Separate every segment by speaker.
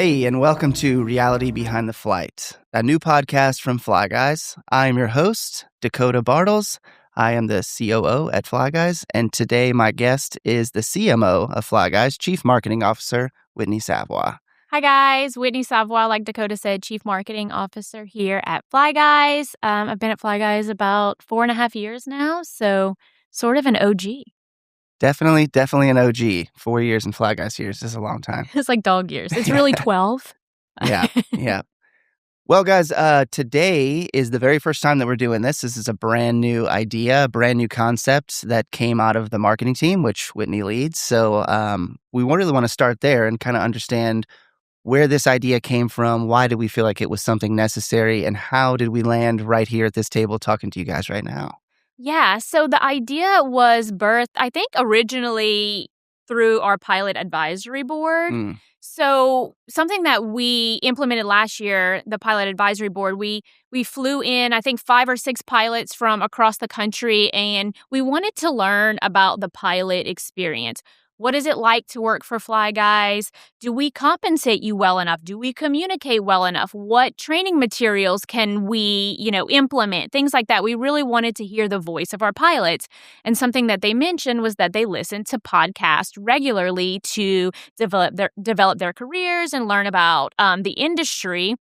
Speaker 1: Hey, and welcome to Reality Behind the Flight, a new podcast from FlyGuys. I am your host, DaCoda Bartels. I am the COO at FlyGuys, and today my guest is the CMO of FlyGuys, Chief Marketing Officer, Whitney Savoie.
Speaker 2: Hi, guys. Whitney Savoie, like DaCoda said, Chief Marketing Officer here at FlyGuys. I've been at FlyGuys about 4.5 years now, so sort of an OG.
Speaker 1: Definitely an OG. 4 years in FlyGuys years is a long time.
Speaker 2: It's like dog years. It's really 12.
Speaker 1: Yeah. Well, guys, today is the very first time that we're doing this. This is a brand new idea, a brand new concept that came out of the marketing team, which Whitney leads. So we really want to start there and kind of understand where this idea came from, why did we feel like it was something necessary, and how did we land right here at this table talking to you guys right now?
Speaker 2: Yeah, so the idea was birthed, I think, originally through our pilot advisory board. So something that we implemented last year, the pilot advisory board, we flew in, I think, 5 or 6 pilots from across the country, and we wanted to learn about the pilot experience. What is it like to work for FlyGuys? Do we compensate you well enough? Do we communicate well enough? What training materials can we, implement? Things like that. We really wanted to hear the voice of our pilots. And something that they mentioned was that they listen to podcasts regularly to develop their careers and learn about the industry.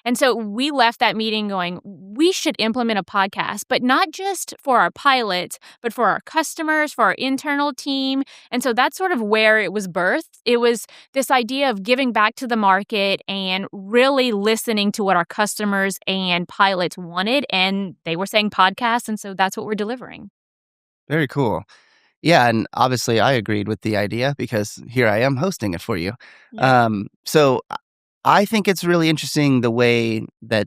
Speaker 2: And so we left that meeting going, we should implement a podcast, but not just for our pilots, but for our customers, for our internal team. And so that's sort of where it was birthed. It was this idea of giving back to the market and really listening to what our customers and pilots wanted. And they were saying podcasts. And so that's what we're delivering.
Speaker 1: Very cool. Yeah, and obviously I agreed with the idea because here I am hosting it for you.
Speaker 2: Yeah.
Speaker 1: So I think it's really interesting the way that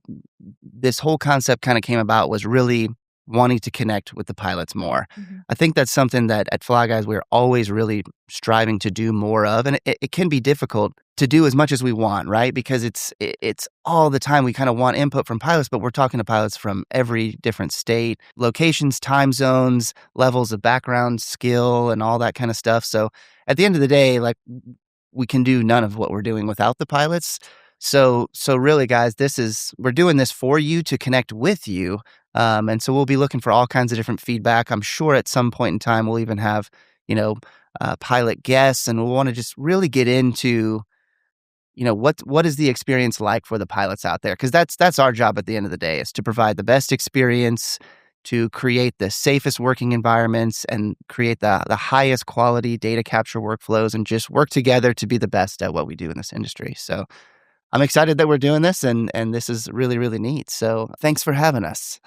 Speaker 1: this whole concept kind of came about was really wanting to connect with the pilots more.
Speaker 2: Mm-hmm.
Speaker 1: I think that's something that at FlyGuys we're always really striving to do more of, and it can be difficult to do as much as we want, right? Because it's all the time we kind of want input from pilots, but we're talking to pilots from every different state, locations, time zones, levels of background, skill, and all that kind of stuff. So at the end of the day, like, we can do none of what we're doing without the pilots. So really, guys, we're doing this for you to connect with you. And so we'll be looking for all kinds of different feedback. I'm sure at some point in time, we'll even have, pilot guests, and we'll want to just really get into, what is the experience like for the pilots out there? Because that's our job at the end of the day, is to provide the best experience, to create the safest working environments and create the highest quality data capture workflows and just work together to be the best at what we do in this industry. So I'm excited that we're doing this, and this is really, really neat. So thanks for having us.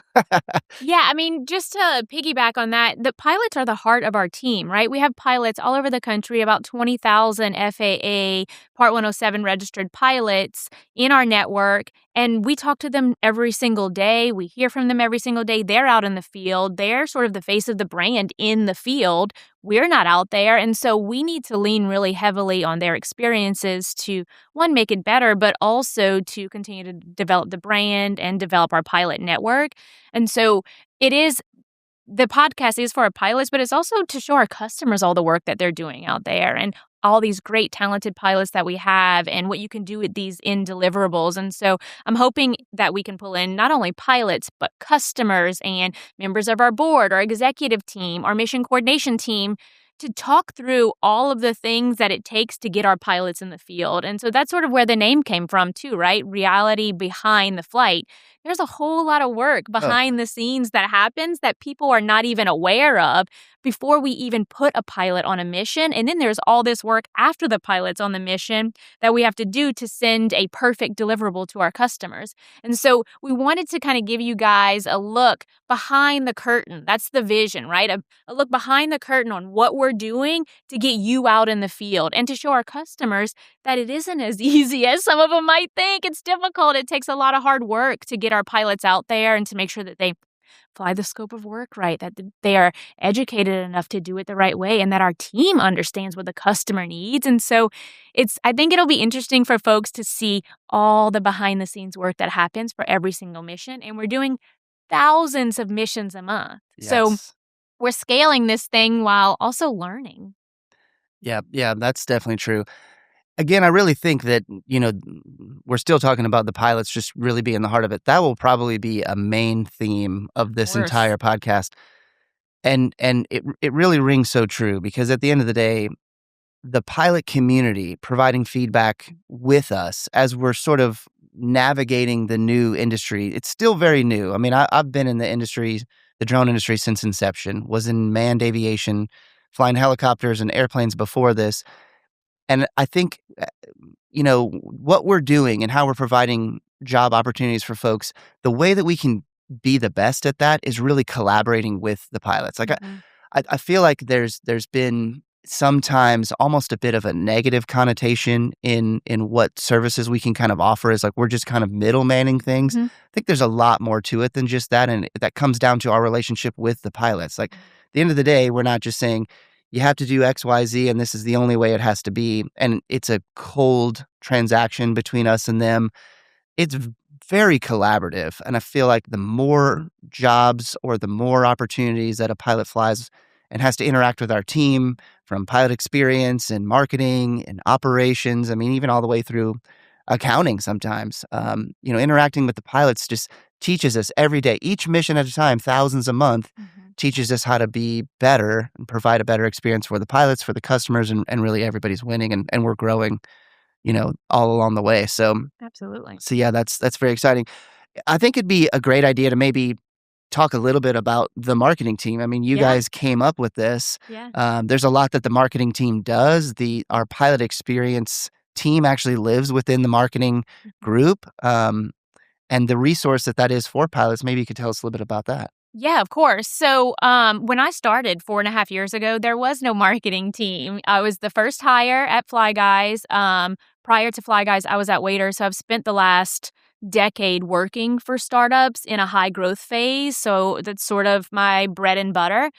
Speaker 2: Yeah, I mean, just to piggyback on that, the pilots are the heart of our team, right? We have pilots all over the country, about 20,000 FAA Part 107 registered pilots in our network, and we talk to them every single day. We hear from them every single day. They're out in the field. They're sort of the face of the brand in the field. We're not out there, and so we need to lean really heavily on their experiences to, one, make it better, but also to continue to develop the brand and develop our pilot network. And so the podcast is for our pilots, but it's also to show our customers all the work that they're doing out there and all these great talented pilots that we have and what you can do with these in deliverables. And so I'm hoping that we can pull in not only pilots, but customers and members of our board, our executive team, our mission coordination team, to talk through all of the things that it takes to get our pilots in the field. And so that's sort of where the name came from too, right? Reality behind the flight. There's a whole lot of work behind the scenes that happens that people are not even aware of before we even put a pilot on a mission. And then there's all this work after the pilot's on the mission that we have to do to send a perfect deliverable to our customers. And so we wanted to kind of give you guys a look behind the curtain. That's the vision, right? A look behind the curtain on what we're doing to get you out in the field and to show our customers that it isn't as easy as some of them might think. It's difficult. It takes a lot of hard work to get our pilots out there and to make sure that they fly the scope of work right, that they are educated enough to do it the right way, and that our team understands what the customer needs. And so I think it'll be interesting for folks to see all the behind the scenes work that happens for every single mission. And we're doing thousands of missions a month.
Speaker 1: Yes.
Speaker 2: So we're scaling this thing while also learning.
Speaker 1: Yeah, that's definitely true. Again, I really think that, we're still talking about the pilots just really being the heart of it. That will probably be a main theme of
Speaker 2: Of
Speaker 1: this
Speaker 2: course.
Speaker 1: entire podcast. And it really rings so true because at the end of the day, the pilot community providing feedback with us as we're sort of navigating the new industry. It's still very new. I mean, I've been in the industry, the drone industry since inception, was in manned aviation, flying helicopters and airplanes before this. And I think, what we're doing and how we're providing job opportunities for folks, the way that we can be the best at that is really collaborating with the pilots. Like
Speaker 2: Mhm.
Speaker 1: I feel like there's been sometimes almost a bit of a negative connotation in what services we can kind of offer is like we're just kind of middlemaning things.
Speaker 2: Mhm.
Speaker 1: I think there's a lot more to it than just that, and that comes down to our relationship with the pilots. Like at the end of the day, we're not just saying you have to do X, Y, Z, and this is the only way it has to be, and it's a cold transaction between us and them. It's very collaborative, and I feel like the more jobs or the more opportunities that a pilot flies and has to interact with our team from pilot experience and marketing and operations, I mean, even all the way through accounting sometimes, interacting with the pilots just teaches us every day, each mission at a time, thousands a month,
Speaker 2: Mhm.
Speaker 1: teaches us how to be better and provide a better experience for the pilots, for the customers, and really everybody's winning and we're growing, all along the way.
Speaker 2: Absolutely.
Speaker 1: So yeah, that's very exciting. I think it'd be a great idea to maybe talk a little bit about the marketing team. I mean, you
Speaker 2: Yeah.
Speaker 1: guys came up with this.
Speaker 2: Yeah.
Speaker 1: There's a lot that the marketing team does. Our pilot experience team actually lives within the marketing
Speaker 2: Mhm.
Speaker 1: group, and the resource that is for pilots. Maybe you could tell us a little bit about that.
Speaker 2: Yeah, of course. So, when I started 4.5 years ago, there was no marketing team. I was the first hire at FlyGuys. Prior to FlyGuys, I was at Waiter, so I've spent the last decade working for startups in a high growth phase. So that's sort of my bread and butter.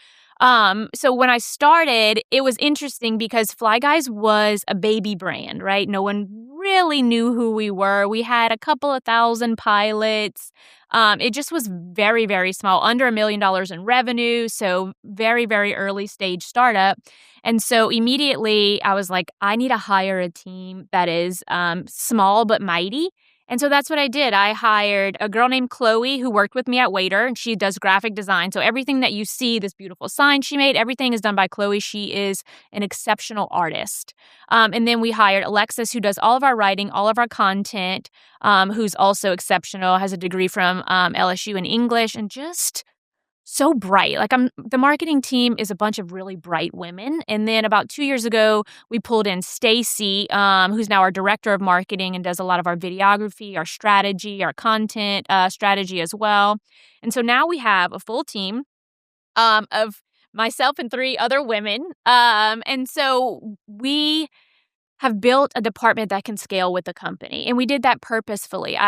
Speaker 2: So when I started, it was interesting because FlyGuys was a baby brand, right? No one really knew who we were. We had a couple of thousand pilots. It just was very, very small, under $1 million in revenue. So very, very early stage startup. And so immediately I was like, I need to hire a team that is small but mighty. And so that's what I did. I hired a girl named Chloe who worked with me at Waiter, and she does graphic design. So everything that you see, this beautiful sign she made, everything is done by Chloe. She is an exceptional artist. And then we hired Alexis, who does all of our writing, all of our content, who's also exceptional, has a degree from LSU in English, and just so bright. Like the marketing team is a bunch of really bright women. And then about 2 years ago, we pulled in Stacy, who's now our director of marketing and does a lot of our videography, our strategy, our content strategy as well. And so now we have a full team of myself and three other women. And so we have built a department that can scale with the company. And we did that purposefully.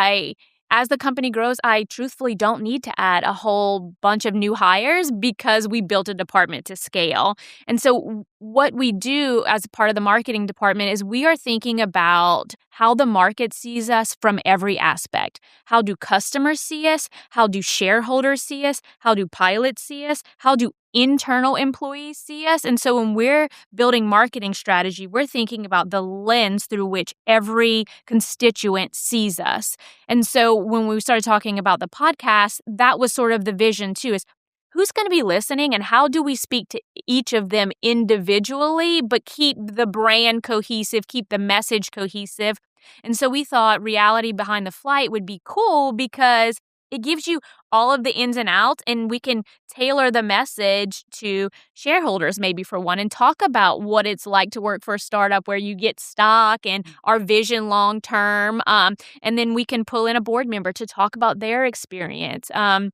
Speaker 2: As the company grows, I truthfully don't need to add a whole bunch of new hires because we built a department to scale. And so what we do as part of the marketing department is we are thinking about how the market sees us from every aspect. How do customers see us? How do shareholders see us? How do pilots see us? How do internal employees see us? And so when we're building marketing strategy, we're thinking about the lens through which every constituent sees us. And so when we started talking about the podcast, that was sort of the vision too, is who's going to be listening and how do we speak to each of them individually, but keep the brand cohesive, keep the message cohesive. And so we thought reality behind the flight would be cool because it gives you all of the ins and outs, and we can tailor the message to shareholders, maybe for one, and talk about what it's like to work for a startup where you get stock and our vision long term. And then we can pull in a board member to talk about their experience. And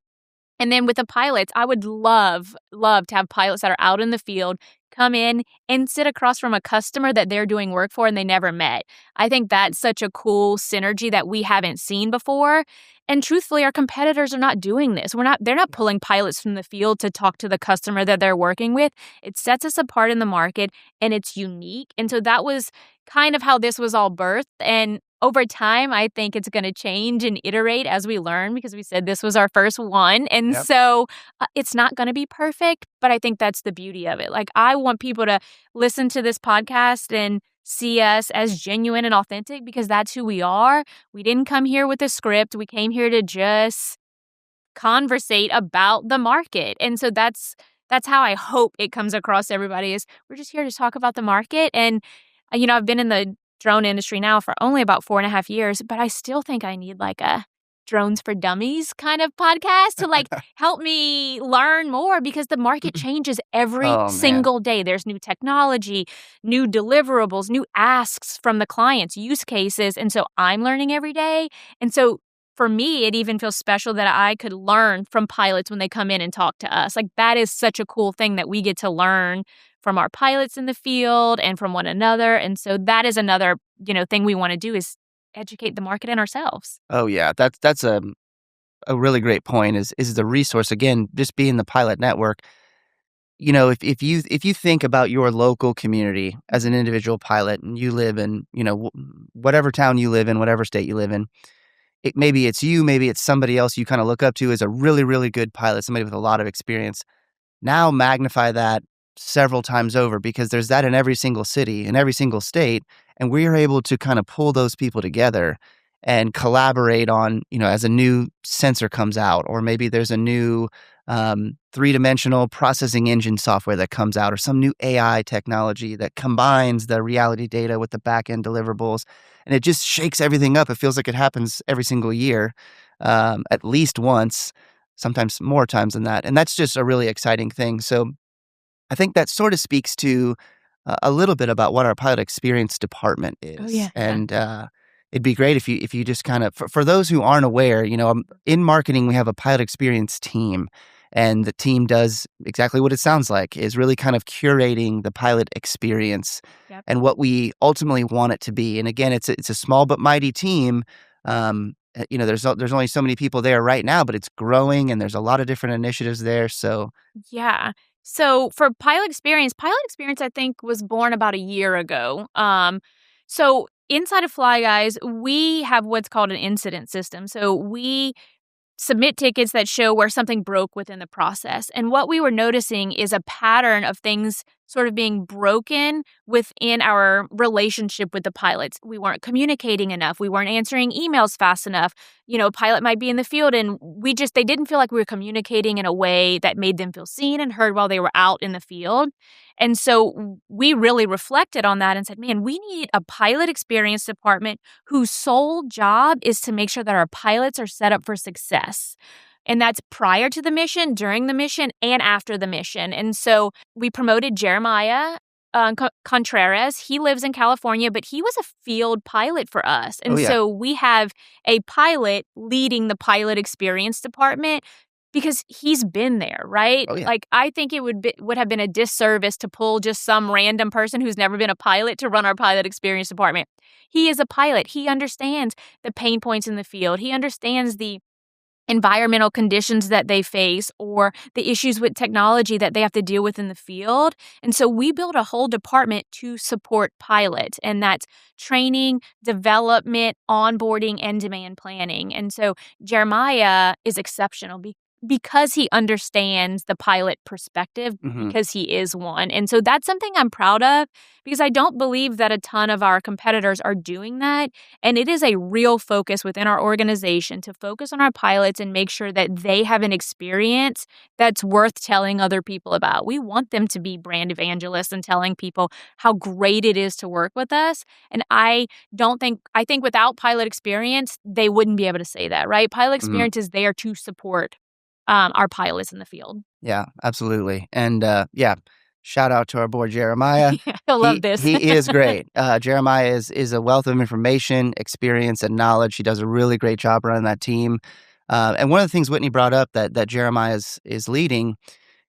Speaker 2: then with the pilots, I would love to have pilots that are out in the field come in and sit across from a customer that they're doing work for and they never met. I think that's such a cool synergy that we haven't seen before. And truthfully, our competitors are not doing this. They're not pulling pilots from the field to talk to the customer that they're working with. It sets us apart in the market and it's unique. And so that was kind of how this was all birthed. And over time, I think it's going to change and iterate as we learn because we said this was our first one. And
Speaker 1: Yep.
Speaker 2: so it's not going to be perfect, but I think that's the beauty of it. Like, I want people to listen to this podcast and see us as genuine and authentic because that's who we are. We didn't come here with a script. We came here to just conversate about the market. And so that's how I hope it comes across to everybody is we're just here to talk about the market. And, I've been in the drone industry now for only about 4.5 years, but I still think I need like a drones for dummies kind of podcast to like help me learn more because the market changes every
Speaker 1: Oh, man.
Speaker 2: single day. There's new technology, new deliverables, new asks from the clients, use cases. And so I'm learning every day. And so for me, it even feels special that I could learn from pilots when they come in and talk to us. Like that is such a cool thing that we get to learn from our pilots in the field and from one another. And so that is another, thing we want to do is educate the market and ourselves.
Speaker 1: Oh, yeah. That's a really great point is the resource, again, just being the pilot network. If you think about your local community as an individual pilot and you live in, whatever town you live in, whatever state you live in, maybe it's you, maybe it's somebody else you kind of look up to as a really, really good pilot, somebody with a lot of experience. Now magnify that several times over because there's that in every single city, in every single state, and we are able to kind of pull those people together and collaborate on, as a new sensor comes out, or maybe there's a new three-dimensional processing engine software that comes out, or some new AI technology that combines the reality data with the back-end deliverables, and it just shakes everything up. It feels like it happens every single year, at least once, sometimes more times than that, and that's just a really exciting thing. So I think that sort of speaks to a little bit about what our pilot experience department
Speaker 2: Oh,
Speaker 1: is.
Speaker 2: yeah. Yeah.
Speaker 1: And it'd be great if you just kind of, for those who aren't aware, in marketing, we have a pilot experience team. And the team does exactly what it sounds like, is really kind of curating the pilot experience
Speaker 2: Yep.
Speaker 1: and what we ultimately want it to be. And again, it's a small but mighty team. There's only so many people there right now, but it's growing and there's a lot of different initiatives there. So
Speaker 2: Yeah. So for Pilot Experience, I think, was born about a year ago. So inside of Fly Guys, we have what's called an incident system. So we submit tickets that show where something broke within the process. And what we were noticing is a pattern of things sort of being broken within our relationship with the pilots. We weren't communicating enough. We weren't answering emails fast enough. A pilot might be in the field and they didn't feel like we were communicating in a way that made them feel seen and heard while they were out in the field. And so we really reflected on that and said, man, we need a pilot experience department whose sole job is to make sure that our pilots are set up for success. And that's prior to the mission, during the mission, and after the mission. And so we promoted Jeremiah Contreras. He lives in California, but he was a field pilot for us.
Speaker 1: oh
Speaker 2: And
Speaker 1: yeah,
Speaker 2: so we have a pilot leading the pilot experience department because he's been there, right?
Speaker 1: oh yeah.
Speaker 2: Like, I think it would have been a disservice to pull just some random person who's never been a pilot to run our pilot experience department. He is a pilot. He understands the pain points in the field. He understands the environmental conditions that they face or the issues with technology that they have to deal with in the field. And so we built a whole department to support pilots, and that's training, development, onboarding, and demand planning. And so Jeremiah is exceptional because he understands the pilot perspective,
Speaker 1: Mhm.
Speaker 2: because he is one. And so that's something I'm proud of because I don't believe that a ton of our competitors are doing that. And it is a real focus within our organization to focus on our pilots and make sure that they have an experience that's worth telling other people about. We want them to be brand evangelists and telling people how great it is to work with us. And I think without pilot experience, they wouldn't be able to say that, right? Pilot
Speaker 1: Mhm.
Speaker 2: experience is there to support our pilots in the field.
Speaker 1: Yeah, absolutely. And yeah, shout out to our boy Jeremiah.
Speaker 2: I love
Speaker 1: He
Speaker 2: this.
Speaker 1: he is great. Jeremiah is a wealth of information, experience, and knowledge. He does a really great job running that team. And one of the things Whitney brought up that Jeremiah is leading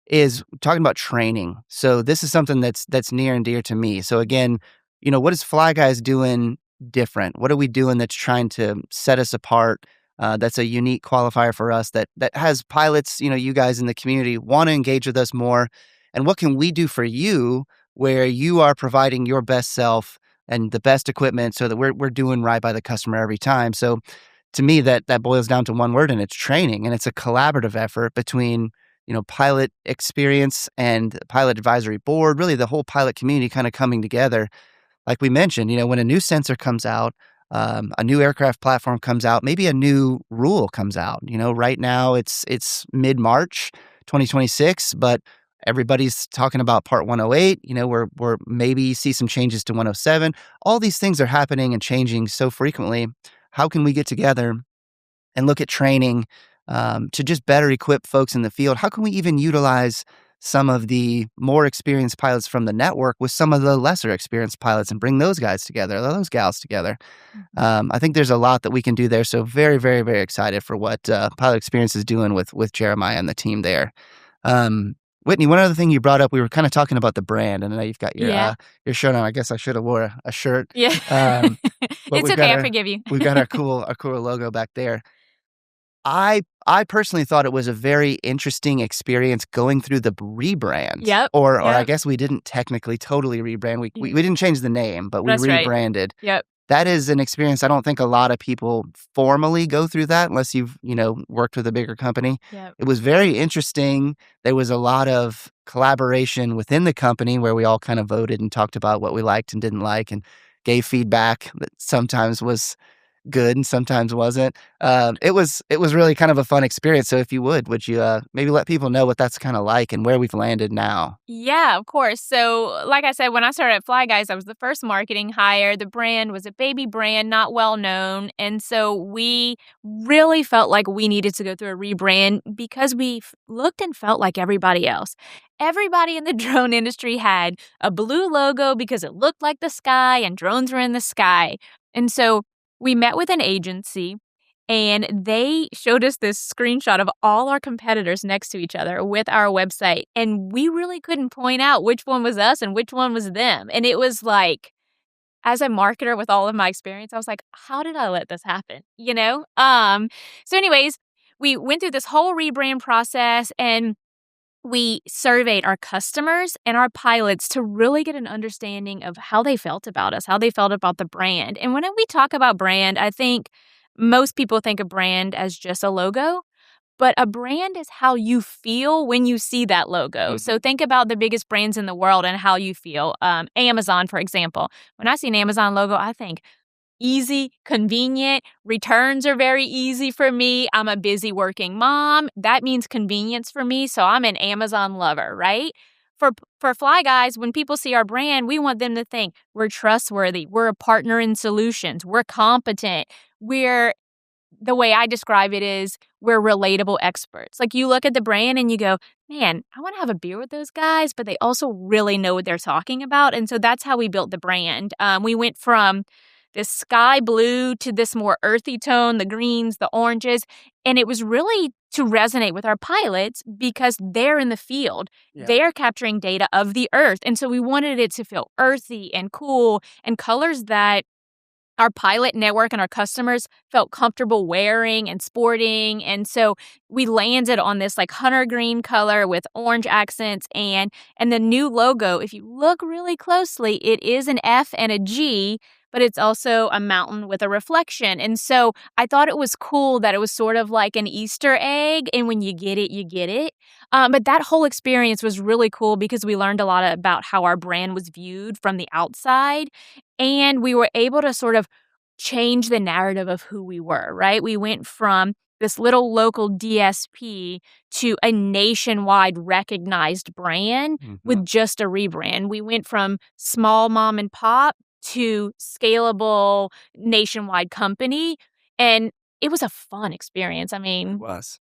Speaker 1: is talking about training. So this is something that's near and dear to me. So again, what is Fly Guys doing different? What are we doing that's trying to set us apart? That's a unique qualifier for us that has pilots, you guys in the community want to engage with us more. And what can we do for you where you are providing your best self and the best equipment so that we're doing right by the customer every time? So to me, that boils down to one word, and it's training. And it's a collaborative effort between, pilot experience and pilot advisory board, really the whole pilot community kind of coming together. like we mentioned, when a new sensor comes out, a new aircraft platform comes out, maybe a new rule comes out. Right now it's mid-March 2026, but everybody's talking about Part 108. We're maybe see some changes to 107. All these things are happening and changing so frequently. How can we get together and look at training to just better equip folks in the field? How can we even utilize some of the more experienced pilots from the network with some of the lesser experienced pilots and bring those guys together, those gals together? I think there's a lot that we can do there. So very, very, very excited for what Pilot Experience is doing with Jeremiah and the team there. Whitney, one other thing you brought up, we were kind of talking about the brand, and I know you've got your shirt on. I guess I should have wore a shirt.
Speaker 2: Yeah.
Speaker 1: But
Speaker 2: It's okay. I forgive you.
Speaker 1: We've got our cool logo back there. I personally thought it was a very interesting experience going through the rebrand.
Speaker 2: Yep.
Speaker 1: Or I guess we didn't technically totally rebrand. We didn't change the name, but we
Speaker 2: That's right.
Speaker 1: rebranded.
Speaker 2: Yep.
Speaker 1: That is an experience. I don't think a lot of people formally go through that unless you've, worked with a bigger company.
Speaker 2: Yep.
Speaker 1: It was very interesting. There was a lot of collaboration within the company where we all kind of voted and talked about what we liked and didn't like and gave feedback that sometimes was good and sometimes wasn't. It was really kind of a fun experience. So if you would you maybe let people know what that's kind of like and where we've landed now?
Speaker 2: Yeah, of course. So like I said, when I started at FlyGuys, I was the first marketing hire. The brand was a baby brand, not well known. And so we really felt like we needed to go through a rebrand because we looked and felt like everybody else. Everybody in the drone industry had a blue logo because it looked like the sky and drones were in the sky. And so we met with an agency and they showed us this screenshot of all our competitors next to each other with our website. And we really couldn't point out which one was us and which one was them. And it was like, as a marketer with all of my experience, I was like, how did I let this happen? So anyways, we went through this whole rebrand process and we surveyed our customers and our pilots to really get an understanding of how they felt about us, how they felt about the brand. And when we talk about brand, I think most people think of brand as just a logo, but a brand is how you feel when you see that logo. Mm-hmm. So think about the biggest brands in the world and how you feel. Amazon, for example. When I see an Amazon logo, I think easy, convenient. Returns are very easy for me. I'm a busy working mom. That means convenience for me. So I'm an Amazon lover, right? For FlyGuys, when people see our brand, we want them to think we're trustworthy. We're a partner in solutions. We're competent. The way I describe it is we're relatable experts. Like you look at the brand and you go, man, I want to have a beer with those guys, but they also really know what they're talking about. And so that's how we built the brand. We went from this sky blue to this more earthy tone, the greens, the oranges. And it was really to resonate with our pilots because they're in the field. Yeah. They're capturing data of the earth. And so we wanted it to feel earthy and cool and colors that our pilot network and our customers felt comfortable wearing and sporting. And so we landed on this like hunter green color with orange accents and the new logo. If you look really closely, it is an F and a G, but it's also a mountain with a reflection. And so I thought it was cool that it was sort of like an Easter egg. And when you get it, you get it. But that whole experience was really cool because we learned a lot about how our brand was viewed from the outside. And we were able to sort of change the narrative of who we were, right? We went from this little local DSP to a nationwide recognized brand with just a rebrand. We went from small mom and pop to scalable nationwide company. And it was a fun experience. I mean,
Speaker 1: it was.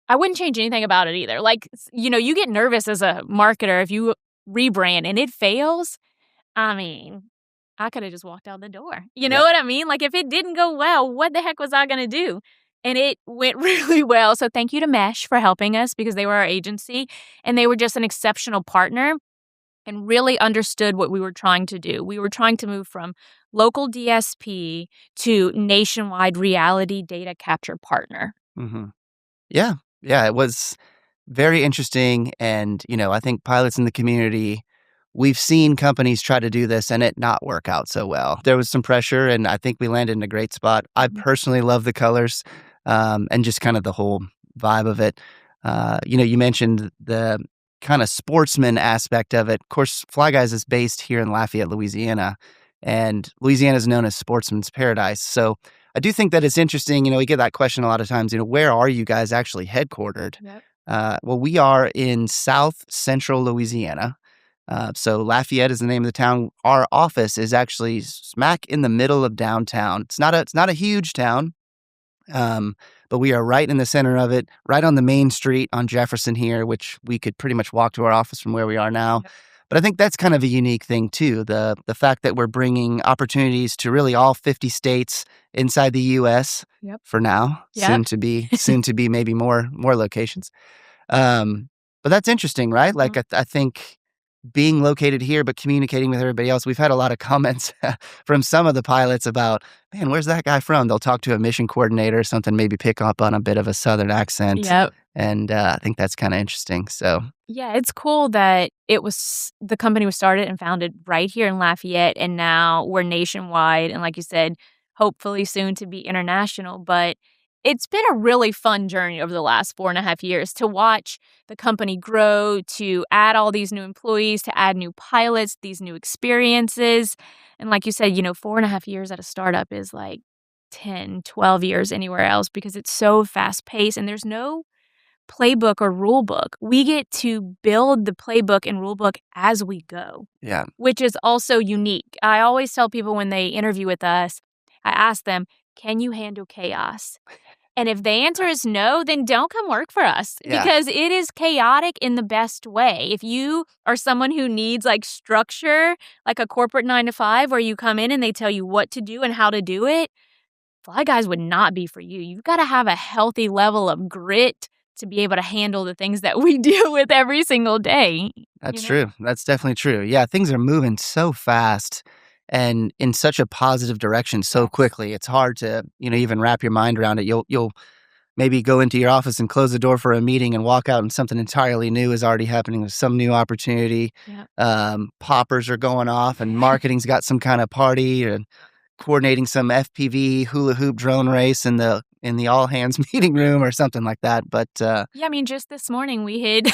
Speaker 2: I wouldn't change anything about it either. Like, you get nervous as a marketer if you rebrand and it fails. I mean, I could have just walked out the door. You know what I mean? Like, if it didn't go well, what the heck was I going to do? And it went really well. So thank you to Mesh for helping us because they were our agency and they were just an exceptional partner and really understood what we were trying to do. We were trying to move from local DSP to nationwide reality data capture partner.
Speaker 1: Mm-hmm. Yeah, it was very interesting. And, I think pilots in the community, we've seen companies try to do this and it not work out so well. There was some pressure and I think we landed in a great spot. I personally love the colors and just kind of the whole vibe of it. You mentioned the kind of sportsman aspect of it. Of course, FlyGuys is based here in Lafayette, Louisiana. And Louisiana is known as sportsman's paradise. So I do think that it's interesting. We get that question a lot of times, where are you guys actually headquartered?
Speaker 2: Yep.
Speaker 1: Well, we are in South Central Louisiana. So Lafayette is the name of the town. Our office is actually smack in the middle of downtown. It's not a huge town, but we are right in the center of it, right on the main street on Jefferson here, which we could pretty much walk to our office from where we are now.
Speaker 2: Yep.
Speaker 1: But I think that's kind of a unique thing too, the fact that we're bringing opportunities to really all 50 states inside the U.S.
Speaker 2: Yep.
Speaker 1: for now,
Speaker 2: Yep.
Speaker 1: soon to be maybe more locations. But that's interesting, right? Like I think being located here but communicating with everybody else, we've had a lot of comments from some of the pilots about, man, where's that guy from? They'll talk to a mission coordinator or something, maybe pick up on a bit of a Southern accent.
Speaker 2: Yep.
Speaker 1: And I think that's kind of interesting. So
Speaker 2: yeah, it's cool that the company was started and founded right here in Lafayette, and now we're nationwide, and like you said, hopefully soon to be international. But it's been a really fun journey over the last 4.5 years to watch the company grow, to add all these new employees, to add new pilots, these new experiences. And like you said, 4.5 years at a startup is like 10, 12 years anywhere else because it's so fast paced and there's no playbook or rule book. We get to build the playbook and rule book as we go.
Speaker 1: Yeah.
Speaker 2: Which is also unique. I always tell people when they interview with us, I ask them, can you handle chaos? And if the answer is no, then don't come work for us because it is chaotic in the best way. If you are someone who needs like structure, like a corporate 9-to-5 where you come in and they tell you what to do and how to do it, FlyGuys would not be for you. You've got to have a healthy level of grit to be able to handle the things that we deal with every single day.
Speaker 1: That's true. That's definitely true. Yeah, things are moving so fast and in such a positive direction so quickly. It's hard to, even wrap your mind around it. You'll maybe go into your office and close the door for a meeting and walk out and something entirely new is already happening. There's some new opportunity.
Speaker 2: Yep.
Speaker 1: Poppers are going off and marketing's got some kind of party and coordinating some FPV hula hoop drone race in the all hands meeting room or something like that. But
Speaker 2: just this morning we hid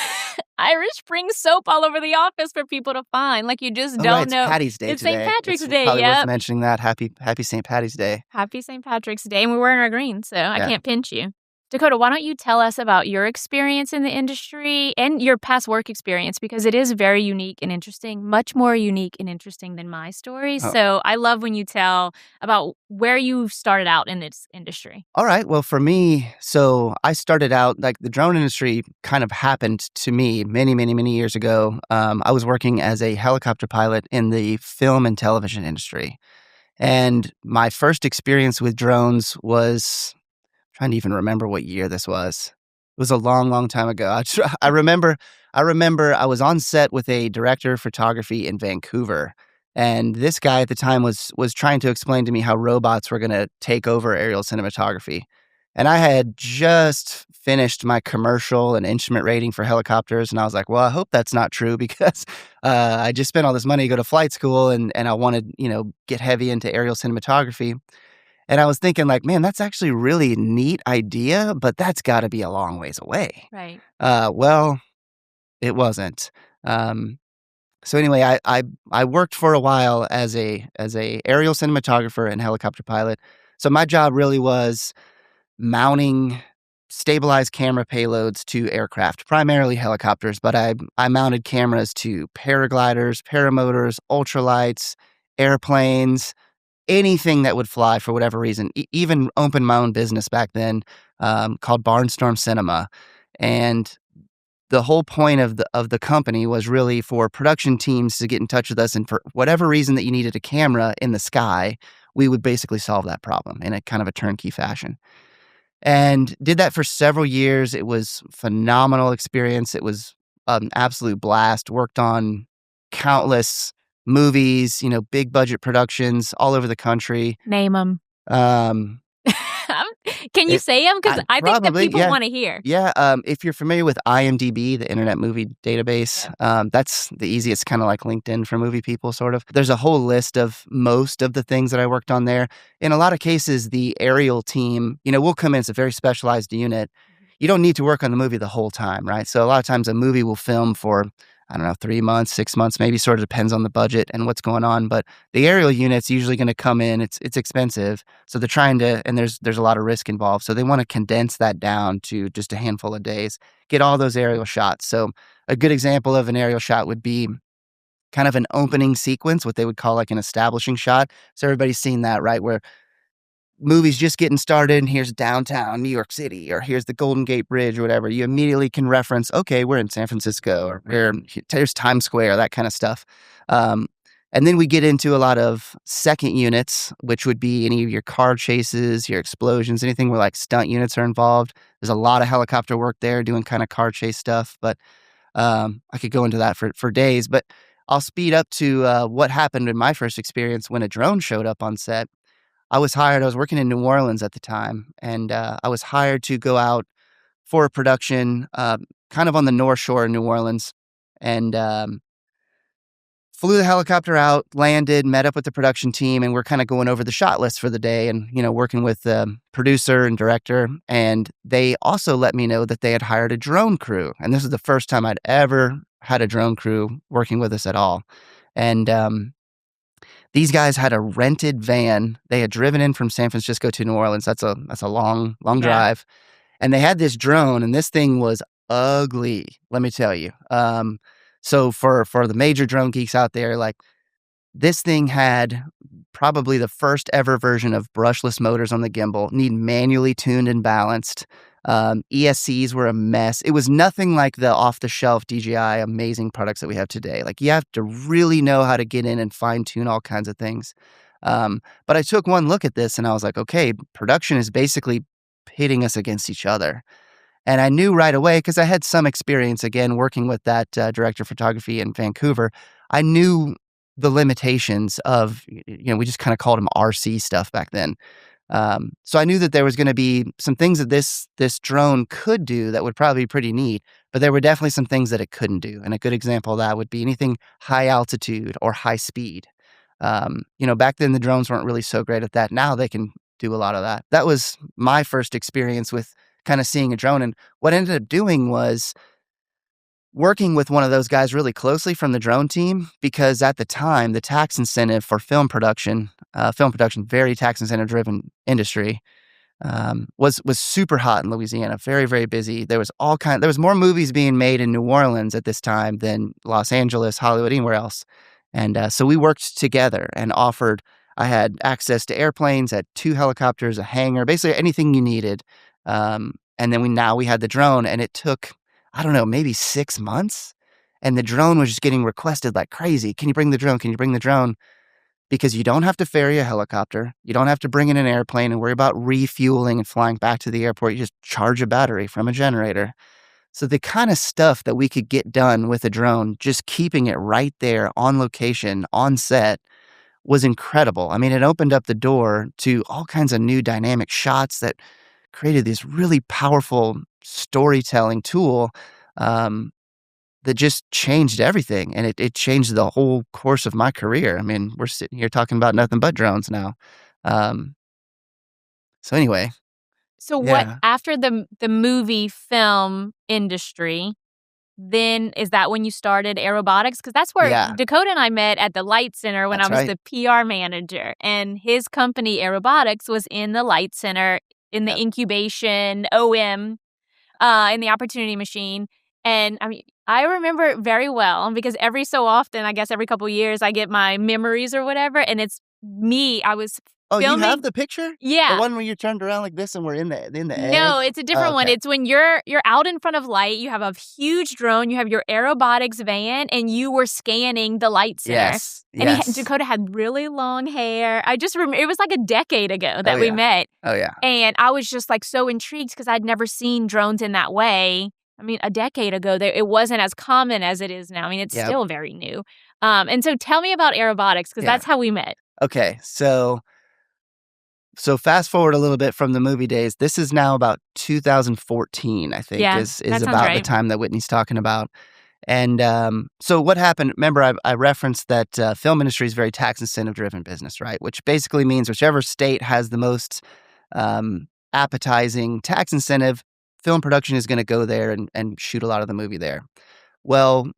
Speaker 2: Irish Spring soap all over the office for people to find. Like you just don't know.
Speaker 1: It's Patty's Day
Speaker 2: It's
Speaker 1: today.
Speaker 2: St. Patrick's Day.
Speaker 1: Probably
Speaker 2: Yep.
Speaker 1: worth mentioning that. Happy St. Patty's Day.
Speaker 2: Happy St. Patrick's Day, and we're wearing our green, so I can't pinch you. DaCoda, why don't you tell us about your experience in the industry and your past work experience, because it is very unique and interesting, much more unique and interesting than my story.
Speaker 1: Oh.
Speaker 2: So I love when you tell about where you started out in this industry.
Speaker 1: All right. Well, for me, so I started out, like the drone industry kind of happened to me many, many, many years ago. I was working as a helicopter pilot in the film and television industry. And my first experience with drones was, trying to even remember what year this was. It was a long, long time ago. I remember I was on set with a director of photography in Vancouver. And this guy at the time was trying to explain to me how robots were going to take over aerial cinematography. And I had just finished my commercial and instrument rating for helicopters. And I was like, well, I hope that's not true because I just spent all this money to go to flight school and I wanted, get heavy into aerial cinematography. And I was thinking like, man, that's actually a really neat idea, but that's got to be a long ways away.
Speaker 2: Right.
Speaker 1: Well, it wasn't. So anyway, I worked for a while as a aerial cinematographer and helicopter pilot. So my job really was mounting stabilized camera payloads to aircraft, primarily helicopters, but I mounted cameras to paragliders, paramotors, ultralights, airplanes, anything that would fly for whatever reason. Even opened my own business back then called Barnstorm Cinema. And the whole point of the company was really for production teams to get in touch with us, and for whatever reason that you needed a camera in the sky, we would basically solve that problem in a kind of a turnkey fashion. And did that for several years. It was phenomenal experience. It was an absolute blast. Worked on countless movies, big budget productions all over the country.
Speaker 2: Name them. Can you say them? Because I think that people want to hear.
Speaker 1: Yeah. If you're familiar with IMDb, the Internet Movie Database, that's the easiest, kind of like LinkedIn for movie people, sort of. There's a whole list of most of the things that I worked on there. In a lot of cases, the aerial team, will come in. It's a very specialized unit. You don't need to work on the movie the whole time, right? So a lot of times a movie will film for, I don't know, 3 months, 6 months, maybe, sort of depends on the budget and what's going on. But the aerial unit's usually gonna come in, it's expensive, so they're trying to, and there's a lot of risk involved, so they wanna condense that down to just a handful of days, get all those aerial shots. So a good example of an aerial shot would be kind of an opening sequence, what they would call like an establishing shot. So everybody's seen that, right? Where movie's just getting started and here's downtown New York City or here's the Golden Gate Bridge or whatever. You immediately can reference, okay, we're in San Francisco or there's Times Square, that kind of stuff. And then we get into a lot of second units, which would be any of your car chases, your explosions, anything where like stunt units are involved. There's a lot of helicopter work there doing kind of car chase stuff, but I could go into that for days. But I'll speed up to what happened in my first experience when a drone showed up on set. I was working in New Orleans at the time, and I was hired to go out for a production kind of on the North Shore of New Orleans, and flew the helicopter out, landed, met up with the production team, and we're kind of going over the shot list for the day and, working with the producer and director. And they also let me know that they had hired a drone crew. And this is the first time I'd ever had a drone crew working with us at all. And these guys had a rented van. They had driven in from San Francisco to New Orleans. That's a long drive. And they had this drone, and this thing was ugly, let me tell you. So for the major drone geeks out there, like, this thing had probably the first ever version of brushless motors on the gimbal, need manually tuned and balanced. ESCs were a mess. It was nothing like the off-the-shelf DJI amazing products that we have today. Like, you have to really know how to get in and fine-tune all kinds of things. But I took one look at this and I was like, okay, production is basically pitting us against each other. And I knew right away, because I had some experience, again, working with that director of photography in Vancouver. I knew the limitations of, we just kind of called them RC stuff back then. So I knew that there was going to be some things that this drone could do that would probably be pretty neat, but there were definitely some things that it couldn't do. And a good example of that would be anything high altitude or high speed. Back then the drones weren't really so great at that. Now they can do a lot of that. That was my first experience with kind of seeing a drone. And what I ended up doing was working with one of those guys really closely from the drone team, because at the time, the tax incentive for film production, very tax incentive driven industry, was super hot in Louisiana, very, very busy. There was more movies being made in New Orleans at this time than Los Angeles, Hollywood, anywhere else. And so we worked together and I had access to airplanes, had 2 helicopters, a hangar, basically anything you needed. And then we had the drone, and it took, I don't know, maybe 6 months. And the drone was just getting requested like crazy. Can you bring the drone? Can you bring the drone? Because you don't have to ferry a helicopter. You don't have to bring in an airplane and worry about refueling and flying back to the airport. You just charge a battery from a generator. So the kind of stuff that we could get done with a drone, just keeping it right there on location, on set, was incredible. I mean, it opened up the door to all kinds of new dynamic shots that created this really powerful storytelling tool that just changed everything. And it changed the whole course of my career. I mean, we're sitting here talking about nothing but drones now. So anyway.
Speaker 2: So what, after the movie film industry, then is that when you started aerobotics? Because that's where DaCoda and I met at the Light Center when I was the PR manager. And his company, Aerobotics, was in the Light Center, in the incubation, OM, in the Opportunity Machine. And I mean, I remember it very well because every so often, I guess every couple of years, I get my memories or whatever. And it's me. I was filming.
Speaker 1: You have the picture?
Speaker 2: Yeah.
Speaker 1: The one where you turned around like this and we're in the egg?
Speaker 2: No, it's a different one. It's when you're out in front of light, you have a huge drone, you have your aerobotics van, and you were scanning the Light Center.
Speaker 1: Yes.
Speaker 2: And DaCoda had really long hair. I just remember, it was like a decade ago that we met.
Speaker 1: Oh, yeah.
Speaker 2: And I was just like so intrigued because I'd never seen drones in that way. I mean, a decade ago, it wasn't as common as it is now. I mean, it's still very new. And so tell me about aerobotics, because that's how we met.
Speaker 1: Okay, so fast forward a little bit from the movie days. This is now about 2014, I think, is about the time that Whitney's talking about. And so what happened, remember I referenced that film industry is very tax incentive driven business, right? Which basically means whichever state has the most appetizing tax incentive, film production is going to go there and shoot a lot of the movie there. Well,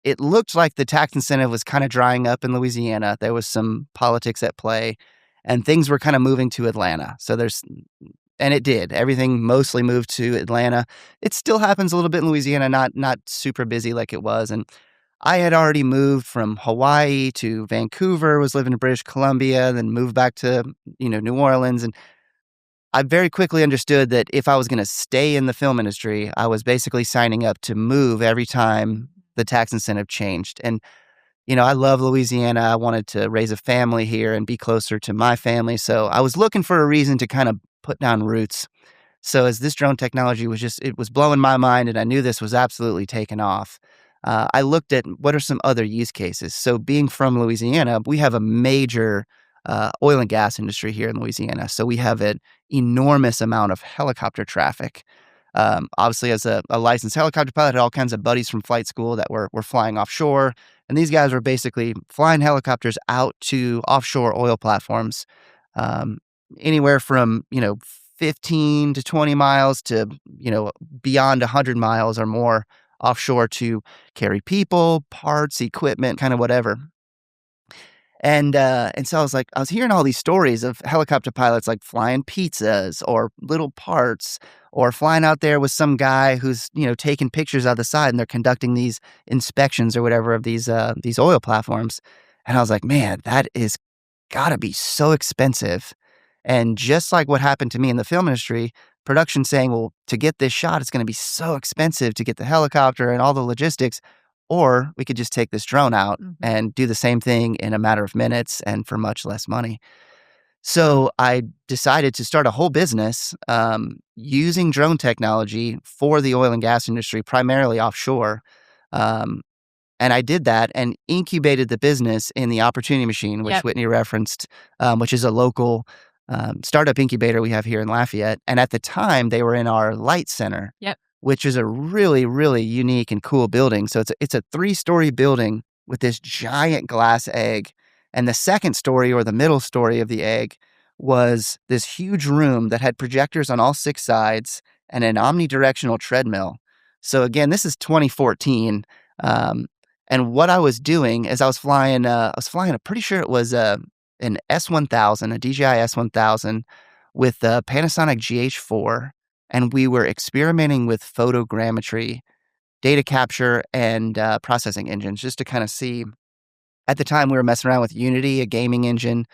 Speaker 1: it looked like the tax incentive was kind of drying up in Louisiana. There was some politics at play, and things were kind of moving to Atlanta. And it did. Everything mostly moved to Atlanta. It still happens a little bit in Louisiana, not super busy like it was. And I had already moved from Hawaii to Vancouver, was living in British Columbia, then moved back to, New Orleans. And I very quickly understood that if I was going to stay in the film industry, I was basically signing up to move every time the tax incentive changed. And, I love Louisiana. I wanted to raise a family here and be closer to my family. So I was looking for a reason to kind of put down roots. So as this drone technology it was blowing my mind, and I knew this was absolutely taking off. I looked at what are some other use cases. So being from Louisiana, we have a major oil and gas industry here in Louisiana. So we have an enormous amount of helicopter traffic. Obviously, as a licensed helicopter pilot, I had all kinds of buddies from flight school that were flying offshore. And these guys were basically flying helicopters out to offshore oil platforms, anywhere from, 15 to 20 miles to, beyond 100 miles or more offshore to carry people, parts, equipment, kind of whatever. And so I was hearing all these stories of helicopter pilots like flying pizzas or little parts, or flying out there with some guy who's, taking pictures out the side, and they're conducting these inspections or whatever of these oil platforms. And I was like, man, that is gotta be so expensive. And just like what happened to me in the film industry, production saying, well, to get this shot, it's going to be so expensive to get the helicopter and all the logistics. Or we could just take this drone out and do the same thing in a matter of minutes and for much less money. So I decided to start a whole business using drone technology for the oil and gas industry, primarily offshore. And I did that and incubated the business in the Opportunity Machine, which Whitney referenced, which is a local startup incubator we have here in Lafayette. And at the time, they were in our Light Center, which is a really, really unique and cool building. So it's a 3-story building with this giant glass egg. And the second story, or the middle story of the egg, was this huge room that had projectors on all 6 sides and an omnidirectional treadmill. So again, this is 2014. And what I was doing is I was flying, I'm pretty sure it was an S1000, a DJI S1000 with a Panasonic GH4. And we were experimenting with photogrammetry, data capture, and processing engines, just to kind of see. At the time, we were messing around with Unity, a gaming engine,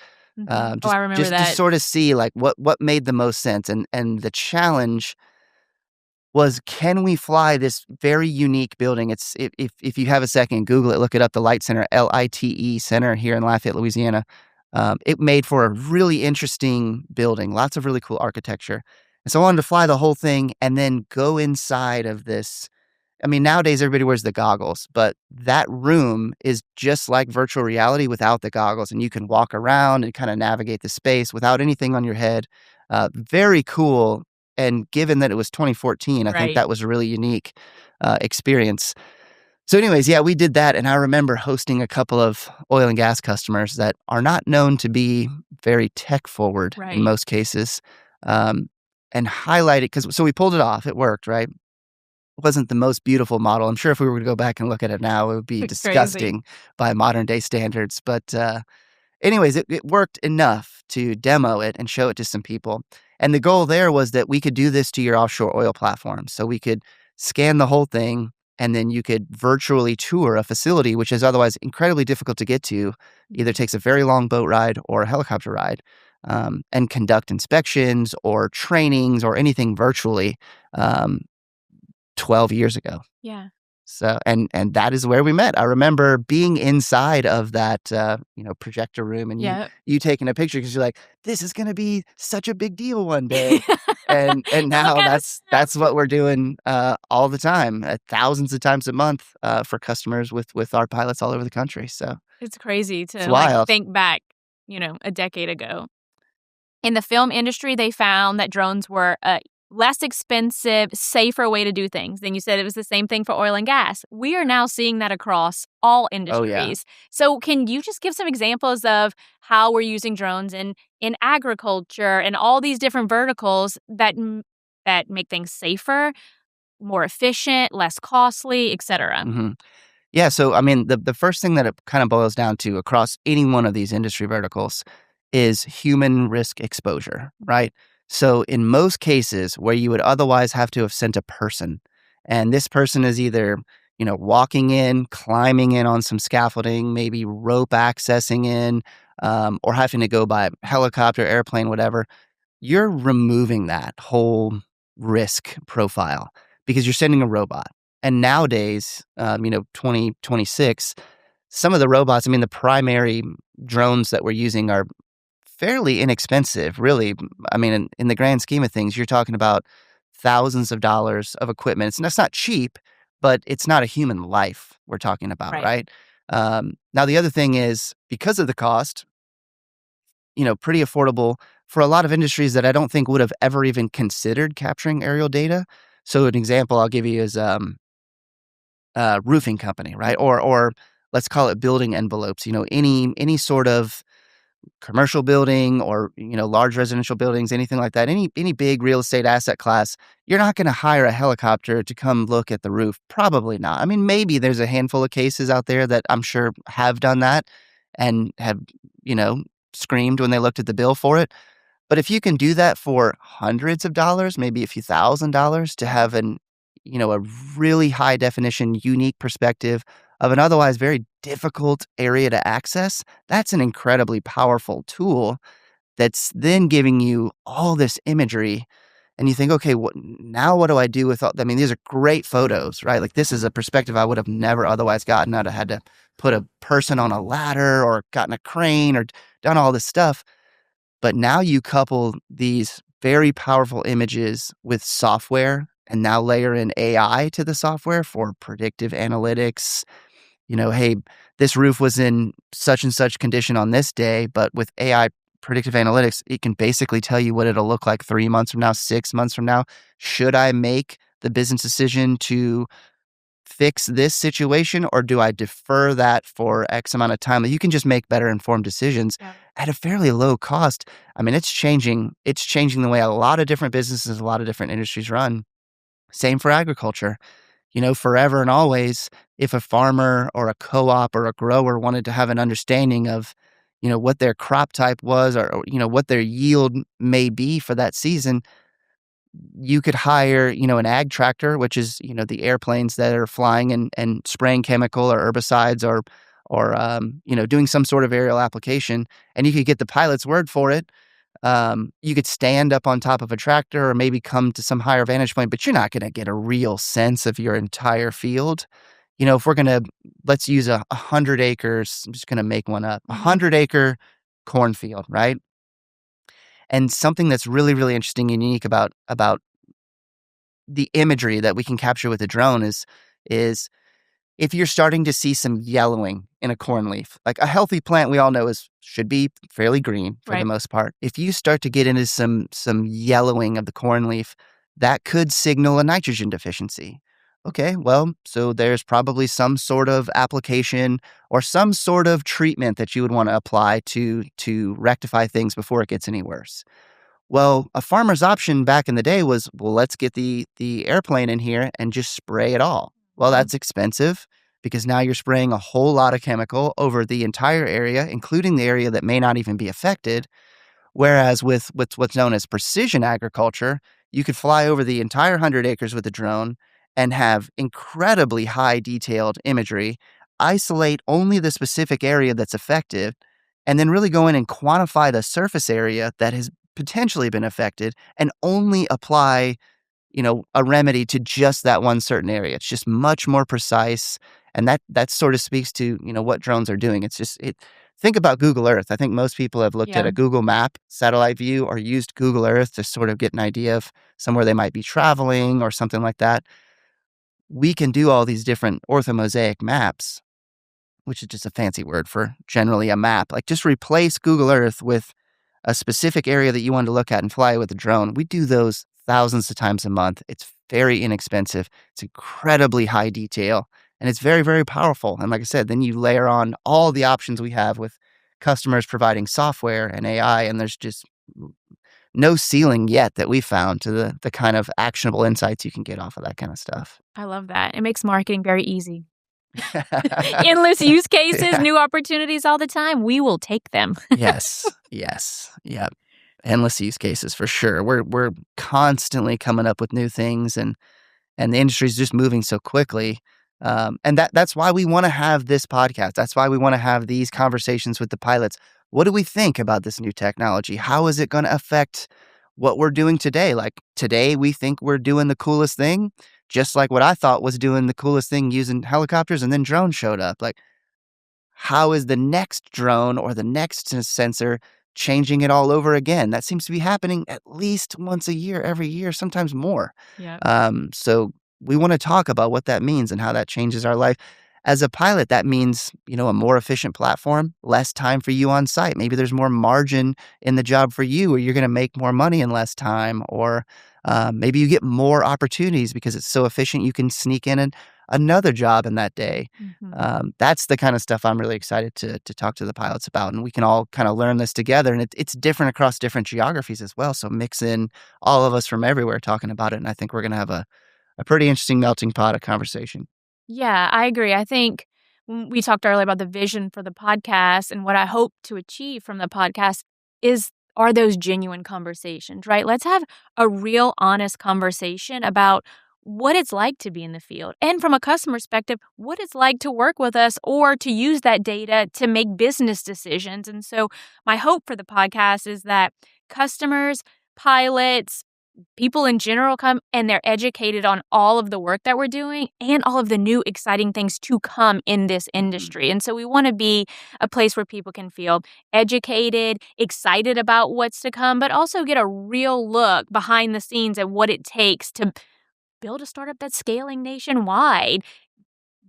Speaker 2: I remember
Speaker 1: just
Speaker 2: that.
Speaker 1: to sort of see like what made the most sense. And the challenge was, can we fly this very unique building? It's if you have a second, Google it, look it up, the Light Center, LITE Center here in Lafayette, Louisiana. It made for a really interesting building, lots of really cool architecture. And so I wanted to fly the whole thing and then go inside of this. I mean, nowadays everybody wears the goggles, but that room is just like virtual reality without the goggles. And you can walk around and kind of navigate the space without anything on your head. Very cool. And given that it was 2014, I think that was a really unique experience. So anyways, we did that. And I remember hosting a couple of oil and gas customers that are not known to be very tech forward in most cases, and highlighted, so we pulled it off. It worked, right? It wasn't the most beautiful model. I'm sure if we were to go back and look at it now, it would be disgusting by modern day standards. But anyways, it worked enough to demo it and show it to some people. And the goal there was that we could do this to your offshore oil platform. So we could scan the whole thing, and then you could virtually tour a facility, which is otherwise incredibly difficult to get to. Either takes a very long boat ride or a helicopter ride, and conduct inspections or trainings or anything virtually 12 years ago.
Speaker 2: Yeah.
Speaker 1: So, and that is where we met. I remember being inside of that, projector room, and you taking a picture because you're like, this is going to be such a big deal one day. and now that's what we're doing all the time, thousands of times a month for customers with our pilots all over the country. So
Speaker 2: it's crazy to think back, a decade ago. In the film industry, they found that drones were less expensive, safer way to do things. Then you said it was the same thing for oil and gas. We are now seeing that across all industries.
Speaker 1: Oh, yeah.
Speaker 2: So can you just give some examples of how we're using drones in agriculture and all these different verticals that make things safer, more efficient, less costly, et cetera?
Speaker 1: Mm-hmm. Yeah, so I mean, the first thing that it kind of boils down to across any one of these industry verticals is human risk exposure, right? So in most cases where you would otherwise have to have sent a person, and this person is either, walking in, climbing in on some scaffolding, maybe rope accessing in, or having to go by helicopter, airplane, whatever, you're removing that whole risk profile because you're sending a robot. And nowadays, 2026, some of the robots, I mean, the primary drones that we're using are fairly inexpensive, really. I mean, in the grand scheme of things, you're talking about thousands of dollars of equipment. That's not cheap, but it's not a human life we're talking about,
Speaker 2: Right.
Speaker 1: right? Now, the other thing is because of the cost, pretty affordable for a lot of industries that I don't think would have ever even considered capturing aerial data. So an example I'll give you is roofing company, right? Or let's call it building envelopes. Any sort of commercial building or large residential buildings, anything like that. Any big real estate asset class, you're not going to hire a helicopter to come look at the roof. Probably not. I mean, maybe there's a handful of cases out there that I'm sure have done that and have you know screamed when they looked at the bill for it. But if you can do that for hundreds of dollars, maybe a few $1,000s to have a really high definition, unique perspective of an otherwise very difficult area to access, that's an incredibly powerful tool that's then giving you all this imagery. And you think, okay, what do I do with all, I mean, these are great photos, right? Like this is a perspective I would have never otherwise gotten. I'd have had to put a person on a ladder or gotten a crane or done all this stuff. But now you couple these very powerful images with software and now layer in AI to the software for predictive analytics. Hey, this roof was in such and such condition on this day, but with AI predictive analytics, it can basically tell you what it'll look like 3 months from now, 6 months from now. Should I make the business decision to fix this situation or do I defer that for X amount of time? You can just make better informed decisions
Speaker 2: Yeah.
Speaker 1: at a fairly low cost. I mean, it's changing the way a lot of different businesses, a lot of different industries run. Same for agriculture. Forever and always, if a farmer or a co-op or a grower wanted to have an understanding of, what their crop type was or what their yield may be for that season, you could hire, an ag tractor, which is, the airplanes that are flying and spraying chemical or herbicides or doing some sort of aerial application. And you could get the pilot's word for it. You could stand up on top of a tractor or maybe come to some higher vantage point, but you're not going to get a real sense of your entire field. If we're going to, let's use 100 acres, I'm just going to make one up, a
Speaker 2: Mhm.
Speaker 1: 100-acre cornfield, right? And something that's really, really interesting and unique about the imagery that we can capture with a drone is if you're starting to see some yellowing in a corn leaf, like a healthy plant we all know should be fairly green for the
Speaker 2: Right.
Speaker 1: most part. If you start to get into some yellowing of the corn leaf, that could signal a nitrogen deficiency. Okay, well, so there's probably some sort of application or some sort of treatment that you would want to apply to rectify things before it gets any worse. Well, a farmer's option back in the day was, well, let's get the airplane in here and just spray it all. Well,
Speaker 2: Mhm.
Speaker 1: that's expensive because now you're spraying a whole lot of chemical over the entire area, including the area that may not even be affected. Whereas with what's known as precision agriculture, you could fly over the entire 100 acres with a drone and have incredibly high detailed imagery, isolate only the specific area that's affected, and then really go in and quantify the surface area that has potentially been affected and only apply a remedy to just that one certain area. It's just much more precise. And that sort of speaks to, what drones are doing. Think about Google Earth. I think most people have looked at
Speaker 2: Yeah.
Speaker 1: a Google map satellite view or used Google Earth to sort of get an idea of somewhere they might be traveling or something like that. We can do all these different orthomosaic maps, which is just a fancy word for generally a map. Like just replace Google Earth with a specific area that you want to look at and fly with a drone. We do those thousands of times a month. It's very inexpensive. It's incredibly high detail and it's very, very powerful. And like I said, then you layer on all the options we have with customers providing software and AI, and there's just no ceiling yet that we found to the kind of actionable insights you can get off of that kind of stuff.
Speaker 2: I love that. It makes marketing very easy. Endless use cases,
Speaker 1: Yeah.
Speaker 2: new opportunities all the time. We will take them.
Speaker 1: Yes. Yes. Yep. Endless use cases for sure. We're constantly coming up with new things, and the industry's just moving so quickly. And that's why we want to have this podcast. That's why we want to have these conversations with the pilots. What do we think about this new technology? How is it going to affect what we're doing today? Like today, we think we're doing the coolest thing, just like what I thought was doing the coolest thing using helicopters, and then drones showed up. Like, how is the next drone or the next sensor changing it all over again? That seems to be happening at least once a year, every year, sometimes more.
Speaker 2: Yep.
Speaker 1: So we want to talk about what that means and how that changes our life. As a pilot, that means, a more efficient platform, less time for you on site. Maybe there's more margin in the job for you, or you're going to make more money in less time, or maybe you get more opportunities because it's so efficient you can sneak in another job in that day.
Speaker 2: Mhm.
Speaker 1: That's the kind of stuff I'm really excited to talk to the pilots about, and we can all kind of learn this together. And it's different across different geographies as well. So mix in all of us from everywhere talking about it, and I think we're going to have a pretty interesting melting pot of conversation.
Speaker 2: Yeah, I agree. I think we talked earlier about the vision for the podcast, and what I hope to achieve from the podcast are those genuine conversations, right? Let's have a real honest conversation about what it's like to be in the field. And from a customer perspective, what it's like to work with us or to use that data to make business decisions. And so my hope for the podcast is that customers, pilots, people in general come and they're educated on all of the work that we're doing and all of the new exciting things to come in this
Speaker 1: Mhm.
Speaker 2: industry. And so we want to be a place where people can feel educated, excited about what's to come, but also get a real look behind the scenes at what it takes to build a startup that's scaling nationwide,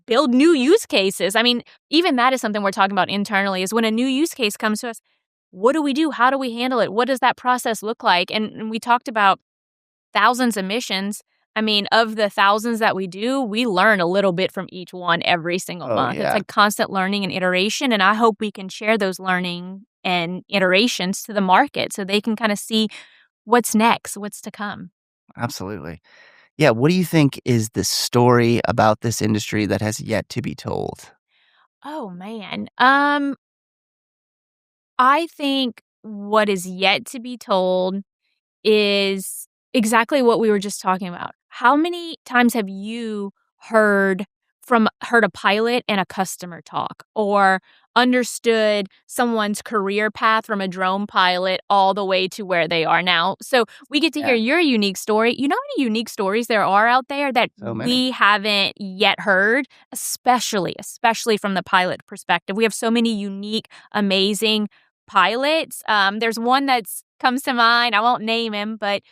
Speaker 2: build new use cases. I mean, even that is something we're talking about internally is when a new use case comes to us, what do we do? How do we handle it? What does that process look like? And we talked about thousands of missions. I mean, of the thousands that we do, we learn a little bit from each one every single
Speaker 1: Oh
Speaker 2: month. It's
Speaker 1: yeah,
Speaker 2: like constant learning and iteration. And I hope we can share those learning and iterations to the market so they can kind of see what's next, what's to come.
Speaker 1: absolutely. Yeah, what do you think is the story about this industry that has yet to be told?
Speaker 2: Oh man. I think what is yet to be told is exactly what we were just talking about. How many times have you heard heard a pilot and a customer talk or understood someone's career path from a drone pilot all the way to where they are now? So we get to hear
Speaker 1: Yeah,
Speaker 2: your unique story. You know how many unique stories there are out there that
Speaker 1: so many.
Speaker 2: we haven't yet heard, especially from the pilot perspective. We have so many unique, amazing pilots. There's one that's comes to mind. I won't name him, but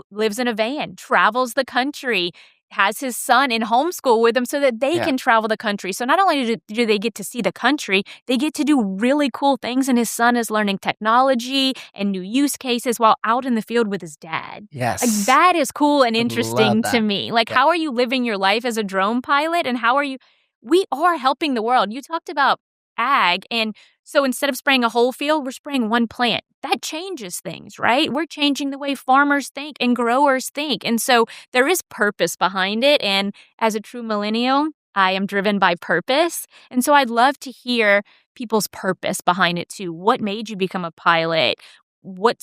Speaker 2: lives in a van, travels the country, has his son in homeschool with him so that they
Speaker 1: Yeah.
Speaker 2: can travel the country. So not only do they get to see the country, they get to do really cool things. And his son is learning technology and new use cases while out in the field with his dad. Like
Speaker 1: Yes.
Speaker 2: that is cool and
Speaker 1: I love
Speaker 2: interesting to
Speaker 1: that.
Speaker 2: me. Like,
Speaker 1: Yeah.
Speaker 2: how are you living your life as a drone pilot? And how are you? We are helping the world. You talked about ag. And so instead of spraying a whole field, we're spraying one plant. That changes things, right? We're changing the way farmers think and growers think. And so there is purpose behind it. And as a true millennial, I am driven by purpose. And so I'd love to hear people's purpose behind it too. What made you become a pilot? What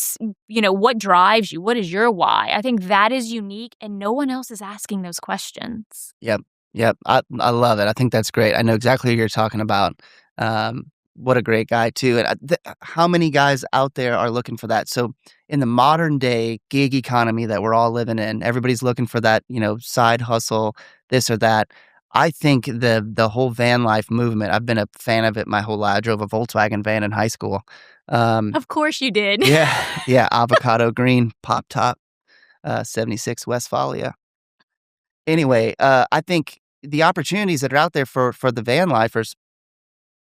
Speaker 2: drives you? What is your why? I think that is unique and no one else is asking those questions.
Speaker 1: Yep. Yep. I love it. I think that's great. I know exactly who you're talking about. What a great guy too. And how many guys out there are looking for that? So in the modern day gig economy that we're all living in, everybody's looking for that, side hustle, this or that. I think the whole van life movement, I've been a fan of it my whole life. I drove a Volkswagen van in high school. Um,
Speaker 2: Of course you did.
Speaker 1: yeah, yeah, avocado green pop top, 76 Westphalia. Anyway, I think the opportunities that are out there for the van lifers,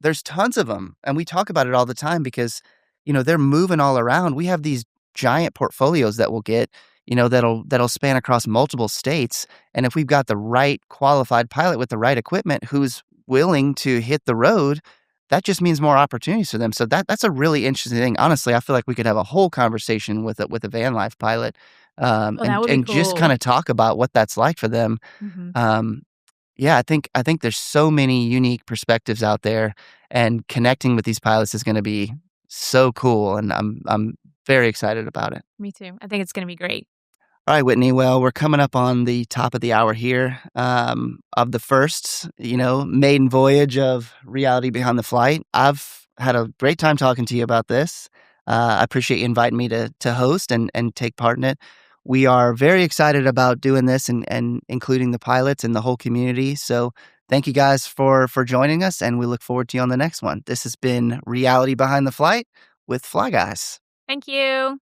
Speaker 1: there's tons of them, and we talk about it all the time because, they're moving all around. We have these giant portfolios that we'll get, that'll span across multiple states, and if we've got the right qualified pilot with the right equipment who's willing to hit the road, that just means more opportunities for them. So that's a really interesting thing. Honestly, I feel like we could have a whole conversation with a van life pilot,
Speaker 2: Oh, that
Speaker 1: and
Speaker 2: would be
Speaker 1: and just
Speaker 2: cool.
Speaker 1: kinda talk about what that's like for them.
Speaker 2: Mhm.
Speaker 1: Um, Yeah, I think there's so many unique perspectives out there, and connecting with these pilots is gonna be so cool, and I'm very excited about it.
Speaker 2: Me too. I think it's gonna be great.
Speaker 1: All right, Whitney. Well, we're coming up on the top of the hour here, of the first, maiden voyage of Reality Behind the Flight. I've had a great time talking to you about this. I appreciate you inviting me to host and take part in it. We are very excited about doing this and including the pilots and the whole community. So thank you guys for joining us, and we look forward to you on the next one. This has been Reality Behind the Flight with Fly Guys.
Speaker 2: Thank you.